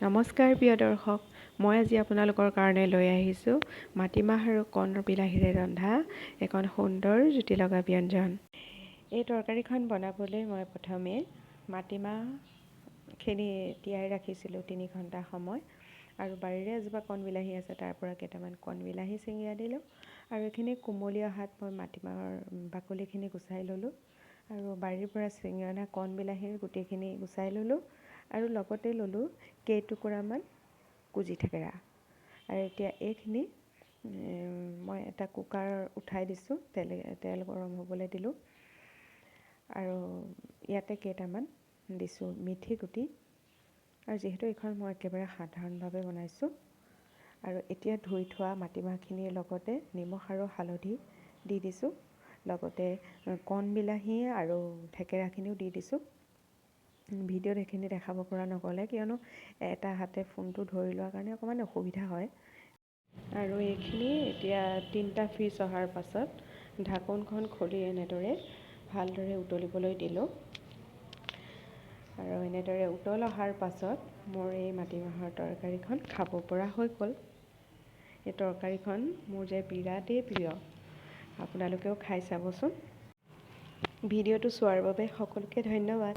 নমস্কাৰ প্ৰিয় দৰ্শক, মই আজি আপোনালোকৰ কাৰণে লৈ আহিছোঁ মাটিমাহ আৰু কণ বিলাহীৰে ৰন্ধা এখন সুন্দৰ জুতি লগা ব্যঞ্জন। এই তৰকাৰীখন বনাবলৈ মই প্ৰথমে মাটিমাহখিনি তিয়াই ৰাখিছিলোঁ 3 ঘণ্টা সময় আৰু বাৰীৰে এজোপা কণ বিলাহী আছে, তাৰ পৰা কেইটামান কণ বিলাহী ছিঙি আনিলোঁ আৰু এইখিনি কোমলি অহাত মই মাটিমাহৰ বাকলিখিনি গুচাই ল'লোঁ আৰু বাৰীৰ পৰা ছিঙি অনা কণ বিলাহীৰ গুটিখিনি গুচাই ল'লোঁ আৰু লগতে ল'লোঁ কেইটুকুৰামান কুজি থেকেৰা। আৰু এতিয়া এইখিনি মই এটা কুকাৰ উঠাই দিছোঁ, তেল গৰম হ'বলৈ দিলোঁ আৰু ইয়াতে কেইটামান দিছোঁ মিঠি গুটি। আৰু যিহেতু এইখন মই একেবাৰে সাধাৰণভাৱে বনাইছোঁ, আৰু এতিয়া ধুই থোৱা মাটিমাহখিনিৰ লগতে নিমখ আৰু হালধি দি দিছোঁ, লগতে কণ বিলাহী আৰু থেকেৰাখিনিও দি দিছোঁ। ভিডিঅ'ত এইখিনি দেখাব পৰা নগ'লে, কিয়নো এটা হাতে ফোনটো ধৰি লোৱাৰ কাৰণে অকণমান অসুবিধা হয়। আৰু এইখিনি এতিয়া 3টা ফিছ অহাৰ পাছত ঢাকোনখন খুলি এনেদৰে ভালদৰে উতলিবলৈ দিলোঁ আৰু এনেদৰে উতল অহাৰ পাছত মোৰ এই মাটিমাহৰ তৰকাৰীখন খাব পৰা হৈ গ'ল। এই তৰকাৰীখন মোৰ যে বিৰাটেই প্ৰিয়, আপোনালোকেও খাই চাবচোন। ভিডিঅ'টো চোৱাৰ বাবে সকলোকে ধন্যবাদ।